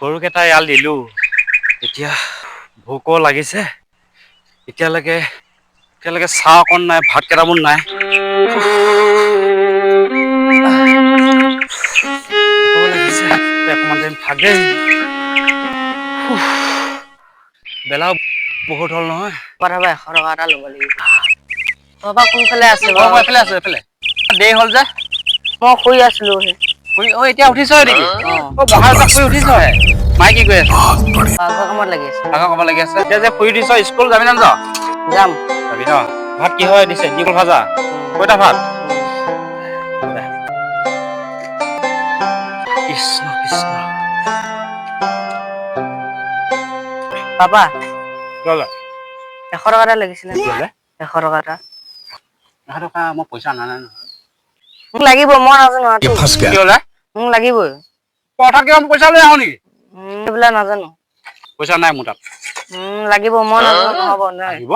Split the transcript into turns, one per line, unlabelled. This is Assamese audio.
গৰুকেইটা এৰাল দিলো এতিয়া ভোকো লাগিছে এতিয়ালৈকে চাহ অকণ নাই ভাত কেইটামান নাই লাগিছে অকমান টাইম থাকেই বেলাও বহুত হ'ল নহয়
পঠাবা 100 টকা এটা ল'ব লাগিব বাবা কোনফালে আছে
মই এইফালে আছো এইফালে দেৰি হ'ল যে
মই শুই আছিলো
এতিয়া উঠিছহে নেকি বহাৰ পৰা শুই উঠিছহে মায়ে কি কৰি আছে
পাকঘৰ কামত লাগি আছে
আগৰ ক'ব লাগি আছে এতিয়া যে শুই উঠিছ স্কুল যাবি না নাযাৱ
যাম
যাবি ন ভাত কি হয় দিছে নিকল ভাজা কইতা ভাত কৃষ্ণ কৃষ্ণ
পাপা
গলা
100 টকা এটা লাগিছিলে 100 টকা এটা
100 টকা মই পইচা আনা নাই নহয়
মোক লাগিব মই নাজানো
কি হ'লে
মোক লাগিবই
পথাত কিমান পইচা লৈ আহ নেকি
এইবিলাক নাজানো
পইচা নাই মোৰ তাত
লাগিব মই নাজানো নহ'ব নাই
লাগিব